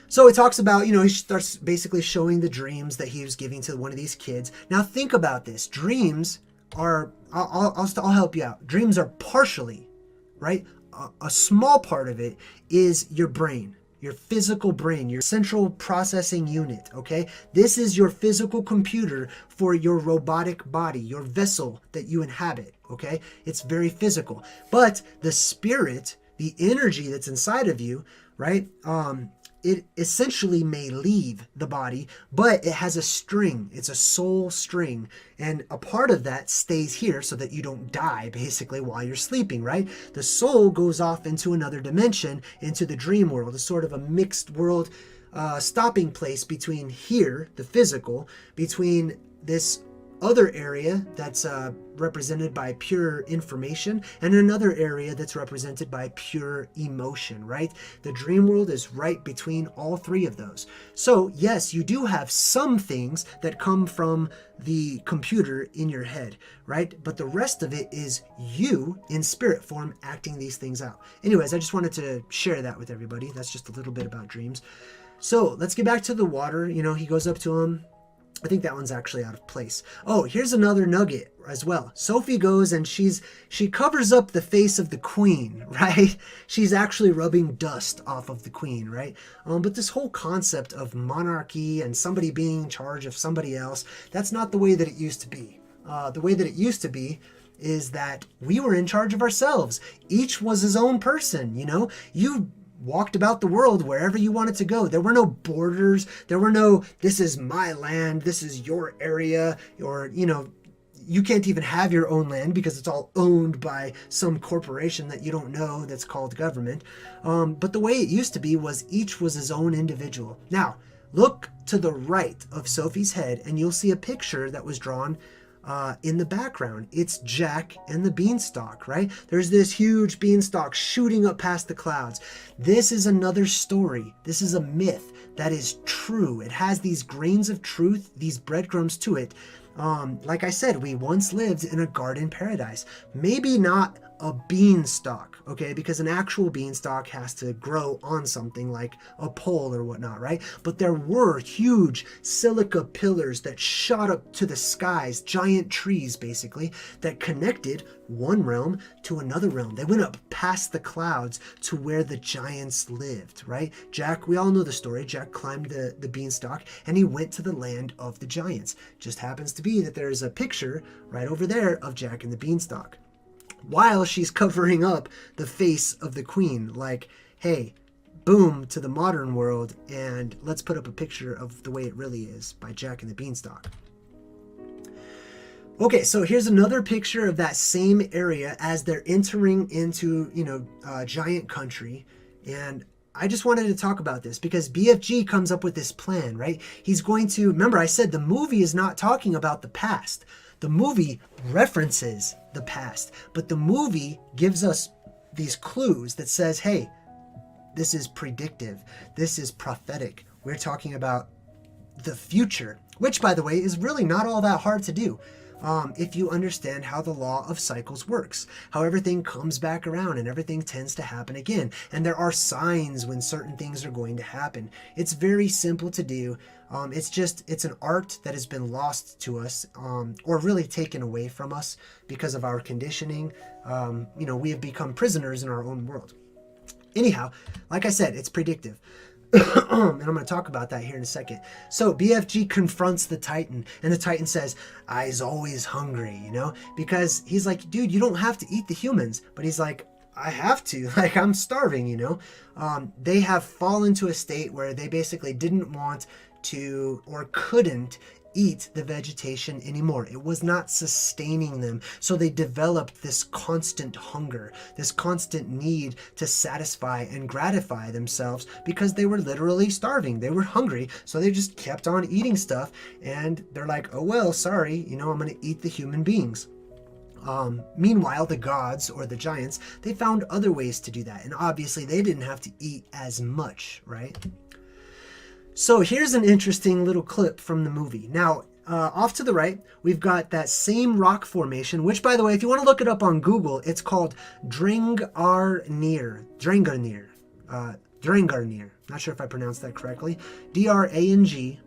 So it talks about, you know, he starts basically showing the dreams that he was giving to one of these kids. Now think about this. Dreams are, I'll help you out. Dreams are partially, right? A small part of it is your brain, your physical brain, your central processing unit, okay? This is your physical computer for your robotic body, your vessel that you inhabit, okay? It's very physical. But the spirit, the energy that's inside of you, right? It essentially may leave the body, but it has a string. It's a soul string. And a part of that stays here so that you don't die, basically, while you're sleeping, right? The soul goes off into another dimension, into the dream world, a sort of a mixed world stopping place between here, the physical, between this other area that's represented by pure information, and another area that's represented by pure emotion, right? The dream world is right between all three of those. So yes, you do have some things that come from the computer in your head, right? But the rest of it is you in spirit form acting these things out. Anyways, I just wanted to share that with everybody. That's just a little bit about dreams. So let's get back to the water. You know, he goes up to him. I think that one's actually out of place. Oh, here's another nugget as well. Sophie goes and she covers up the face of the queen, right? She's actually rubbing dust off of the queen, right? But this whole concept of monarchy and somebody being in charge of somebody else, that's not the way that it used to be. The way that it used to be is that we were in charge of ourselves. Each was his own person, you know? You walked about the world wherever you wanted to go. There were no borders. There were no, this is my land, this is your area, or, you know, you can't even have your own land because it's all owned by some corporation that you don't know that's called government. But the way it used to be was each was his own individual. Now, look to the right of Sophie's head and you'll see a picture that was drawn in the background. It's Jack and the beanstalk, right? There's this huge beanstalk shooting up past the clouds. This is another story. This is a myth that is true. It has these grains of truth, these breadcrumbs to it. Like I said, we once lived in a garden paradise. Maybe not a beanstalk, okay? Because an actual beanstalk has to grow on something like a pole or whatnot, right? But there were huge silica pillars that shot up to the skies, giant trees basically, that connected one realm to another realm. They went up past the clouds to where the giants lived, right? Jack, we all know the story. Jack climbed the beanstalk and he went to the land of the giants. Just happens to be that there's a picture right over there of Jack and the beanstalk, while she's covering up the face of the queen, like, hey, boom to the modern world, and let's put up a picture of the way it really is by Jack and the Beanstalk. Okay, so here's another picture of that same area as they're entering into, giant country. And I just wanted to talk about this because BFG comes up with this plan, right? He's going to, remember I said the movie is not talking about the past. The movie references the past, but the movie gives us these clues that says, hey, this is predictive. This is prophetic. We're talking about the future, which, by the way, is really not all that hard to do. If you understand how the law of cycles works, how everything comes back around and everything tends to happen again. And there are signs when certain things are going to happen. It's very simple to do. It's an art that has been lost to us, or really taken away from us because of our conditioning. We have become prisoners in our own world. Anyhow, like I said, it's predictive. And I'm going to talk about that here in a second. So BFG confronts the Titan, and the Titan says, I's always hungry, because he's like, dude, you don't have to eat the humans. But he's like, I have to, like, I'm starving, They have fallen to a state where they basically didn't want to or couldn't eat the vegetation anymore. It was not sustaining them. So they developed this constant hunger, this constant need to satisfy and gratify themselves because they were literally starving. They were hungry. So they just kept on eating stuff. And they're like, oh, well, sorry, I'm going to eat the human beings. Meanwhile, the gods or the giants, they found other ways to do that. And obviously they didn't have to eat as much, right? So here's an interesting little clip from the movie. Now, off to the right, we've got that same rock formation, which, by the way, if you want to look it up on Google, it's called Drangarnir. Drangarnir. Not sure if I pronounced that correctly. Drangarnir.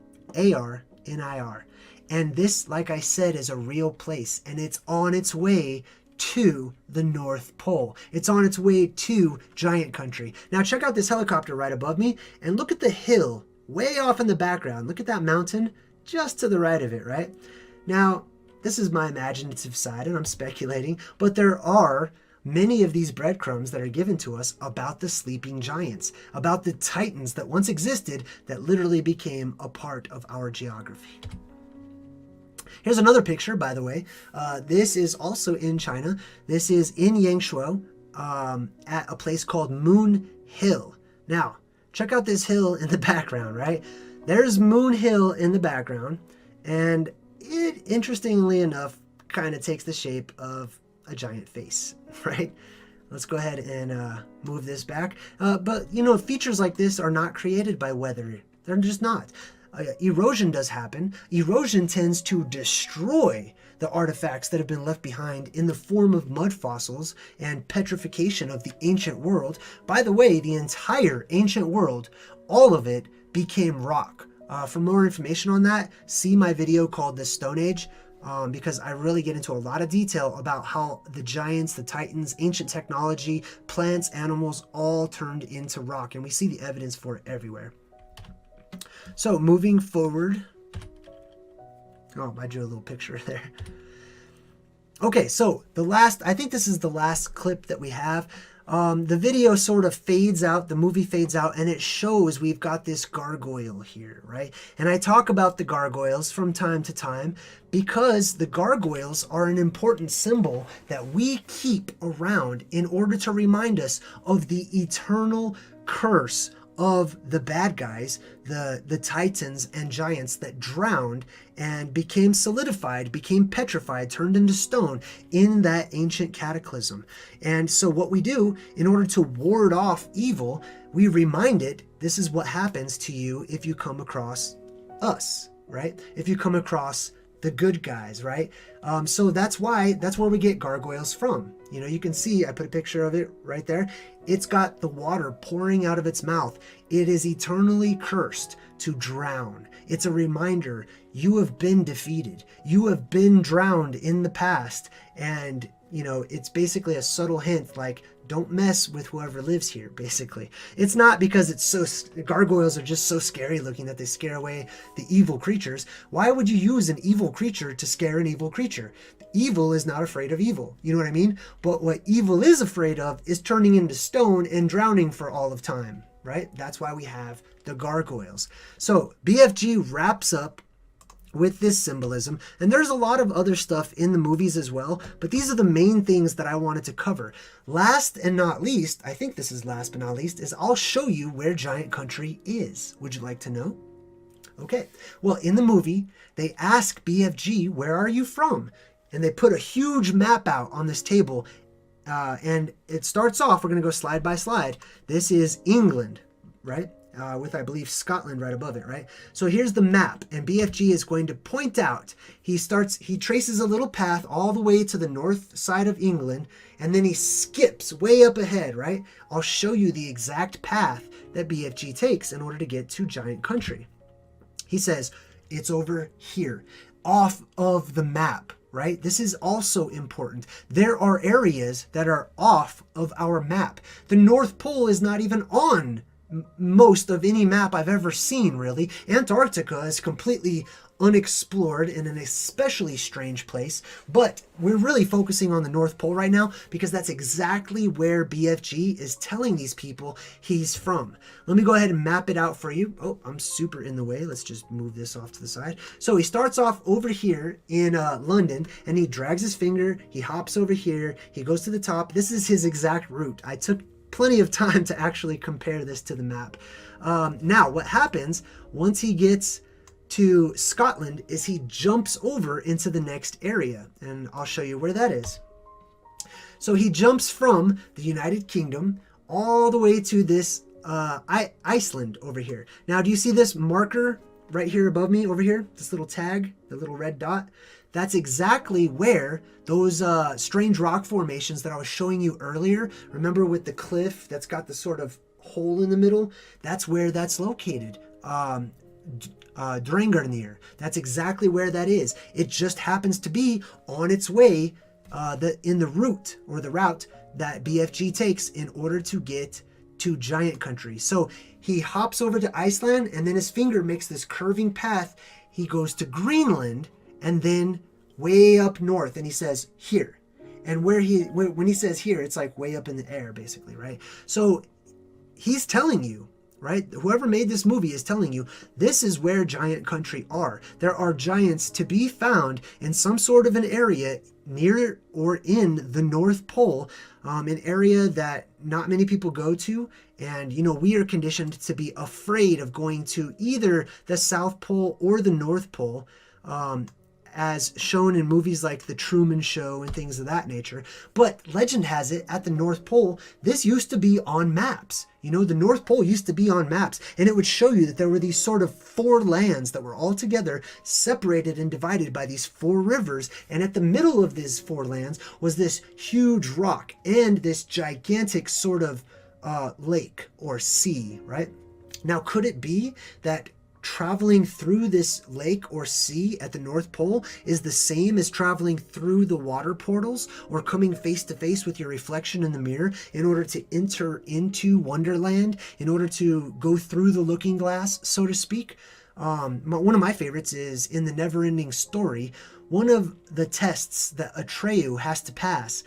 And this, like I said, is a real place, and it's on its way to the North Pole. It's on its way to giant country. Now, check out this helicopter right above me, and look at the hill way off in the background. Look at that mountain just to the right of it, right? Now, this is my imaginative side and I'm speculating, but there are many of these breadcrumbs that are given to us about the sleeping giants, about the titans that once existed that literally became a part of our geography. Here's another picture, by the way. This is also in China. This is in Yangshuo at a place called Moon Hill. Now, check out this hill in the background, right? There's Moon Hill in the background, and it, interestingly enough, kind of takes the shape of a giant face, right? Let's go ahead and move this back. But, features like this are not created by weather. They're just not. Erosion does happen. Erosion tends to destroy the artifacts that have been left behind in the form of mud fossils and petrification of the ancient world. By the way, the entire ancient world, all of it, became rock. For more information on that, see my video called The Stone Age, because I really get into a lot of detail about how the giants, the titans, ancient technology, plants, animals, all turned into rock, and we see the evidence for it everywhere. So moving forward, I drew a little picture there. Okay, so I think this is the last clip that we have. The video sort of fades out, the movie fades out, and it shows we've got this gargoyle here, right? And I talk about the gargoyles from time to time because the gargoyles are an important symbol that we keep around in order to remind us of the eternal curse of the bad guys, the titans and giants that drowned and became solidified, became petrified, turned into stone in that ancient cataclysm. And so what we do in order to ward off evil, we remind it, this is what happens to you if you come across us, right? If you come across the good guys, right? So that's where we get gargoyles from. You know, you can see, I put a picture of it right there. It's got the water pouring out of its mouth. It is eternally cursed to drown. It's a reminder, you have been defeated. You have been drowned in the past. And, you know, it's basically a subtle hint, like, don't mess with whoever lives here, basically. It's not because gargoyles are just so scary looking that they scare away the evil creatures. Why would you use an evil creature to scare an evil creature? Evil is not afraid of evil. You know what I mean? But what evil is afraid of is turning into stone and drowning for all of time, right? That's why we have the gargoyles. So BFG wraps up with this symbolism, and there's a lot of other stuff in the movies as well, but these are the main things that I wanted to cover. Last and not least, I think this is last but not least, is I'll show you where Giant Country is. Would you like to know? Okay, well, in the movie, they ask BFG, where are you from? And they put a huge map out on this table, and it starts off, we're going to go slide by slide. This is England, right? With, I believe, Scotland right above it, right? So here's the map, and BFG is going to point out, he traces a little path all the way to the north side of England, and then he skips way up ahead, right? I'll show you the exact path that BFG takes in order to get to Giant Country. He says, it's over here, off of the map, right? This is also important. There are areas that are off of our map. The North Pole is not even on most of any map I've ever seen, really. Antarctica is completely unexplored in an especially strange place, but we're really focusing on the North Pole right now because that's exactly where BFG is telling these people he's from. Let me go ahead and map it out for you. Oh, I'm super in the way. Let's just move this off to the side. So he starts off over here in London, and he drags his finger, he hops over here, he goes to the top. This is his exact route. I took plenty of time to actually compare this to the map. Now, what happens once he gets to Scotland is he jumps over into the next area, and I'll show you where that is. So he jumps from the United Kingdom all the way to this Iceland over here. Now, do you see this marker right here above me over here? This little tag, the little red dot? That's exactly where those strange rock formations that I was showing you earlier, remember with the cliff that's got the sort of hole in the middle? That's where that's located. Drangarnir. That's exactly where that is. It just happens to be on its way in the route that BFG takes in order to get to Giant Country. So he hops over to Iceland, and then his finger makes this curving path. He goes to Greenland, and then way up north, and he says here. And when he says here, it's like way up in the air, basically, right? So he's telling you, right? Whoever made this movie is telling you this is where Giant Country are. There are giants to be found in some sort of an area near or in the North Pole, an area that not many people go to. And, you know, we are conditioned to be afraid of going to either the South Pole or the North Pole, as shown in movies like The Truman Show and things of that nature. But legend has it, at the North Pole, this used to be on maps. You know, the North Pole used to be on maps, and it would show you that there were these sort of four lands that were all together, separated and divided by these four rivers, and at the middle of these four lands was this huge rock and this gigantic sort of lake or sea, right? Now, could it be that traveling through this lake or sea at the North Pole is the same as traveling through the water portals or coming face to face with your reflection in the mirror in order to enter into Wonderland, in order to go through the looking glass, so to speak? One of my favorites is in the Neverending Story. One of the tests that Atreyu has to pass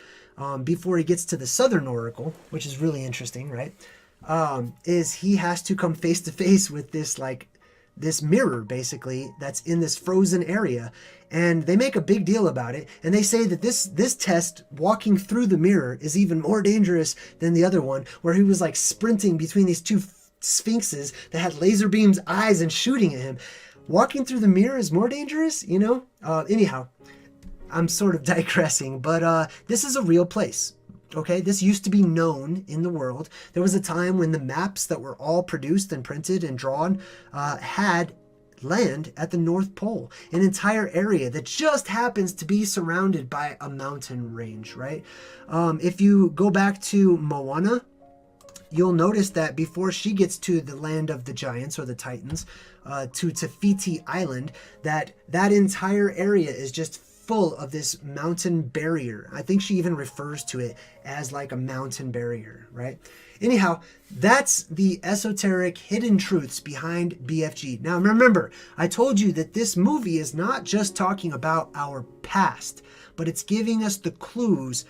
before he gets to the Southern Oracle, which is really interesting, right? Is he has to come face to face with this mirror, basically, that's in this frozen area. And they make a big deal about it, and they say that this test, walking through the mirror, is even more dangerous than the other one, where he was like sprinting between these two sphinxes that had laser beams eyes and shooting at him. Walking through the mirror is more dangerous, you know? Anyhow, I'm sort of digressing, but this is a real place. Okay, this used to be known in the world. There was a time when the maps that were all produced and printed and drawn had land at the North Pole, an entire area that just happens to be surrounded by a mountain range, right? If you go back to Moana, you'll notice that before she gets to the land of the giants or the Titans, to Tafiti Island, that entire area is just full of this mountain barrier. I think she even refers to it as like a mountain barrier, right? Anyhow, that's the esoteric hidden truths behind BFG. Now remember, I told you that this movie is not just talking about our past, but it's giving us the clues,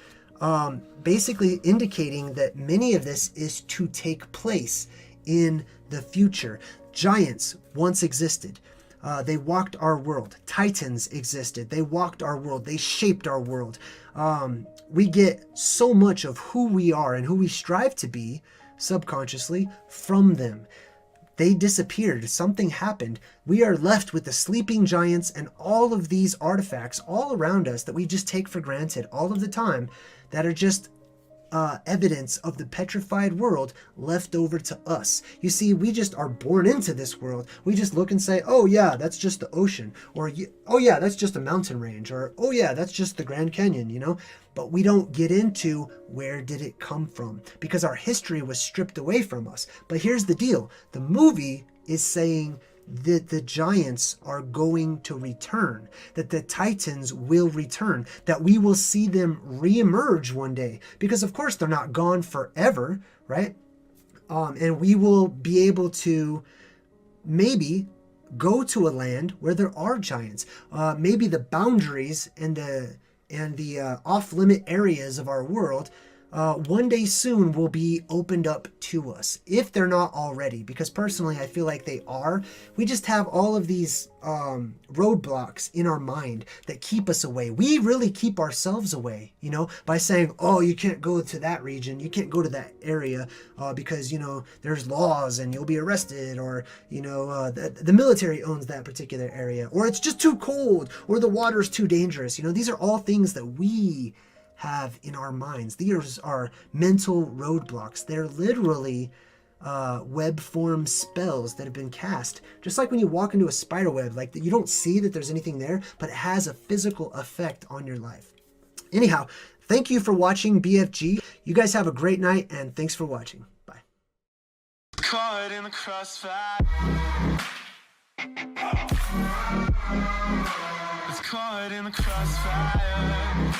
basically indicating that many of this is to take place in the future. Giants once existed. They walked our world. Titans existed. They walked our world. They shaped our world. We get so much of who we are and who we strive to be subconsciously from them. They disappeared. Something happened. We are left with the sleeping giants and all of these artifacts all around us that we just take for granted all of the time, that are just evidence of the petrified world left over to us. You see, we just are born into this world. We just look and say, oh yeah, that's just the ocean, or oh yeah, that's just a mountain range, or oh yeah, that's just the Grand Canyon, you know? But we don't get into where did it come from, because our history was stripped away from us. But here's the deal. The movie is saying that the giants are going to return, that the Titans will return, that we will see them reemerge one day, because of course they're not gone forever, right? And we will be able to maybe go to a land where there are giants. Maybe the boundaries and the off-limit areas of our world one day soon will be opened up to us, if they're not already, because personally I feel like they are. We just have all of these roadblocks in our mind that keep us away. We really keep ourselves away, you know, by saying, oh, you can't go to that region, you can't go to that area because, you know, there's laws and you'll be arrested, or, you know, the military owns that particular area, or it's just too cold, or the water's too dangerous. You know, these are all things that we have in our minds. These are mental roadblocks. They're literally web form spells that have been cast. Just like when you walk into a spider web, like you don't see that there's anything there, but it has a physical effect on your life. Anyhow, thank you for watching BFG. You guys have a great night, and thanks for watching. Bye. Caught in the crossfire. It's caught in the crossfire.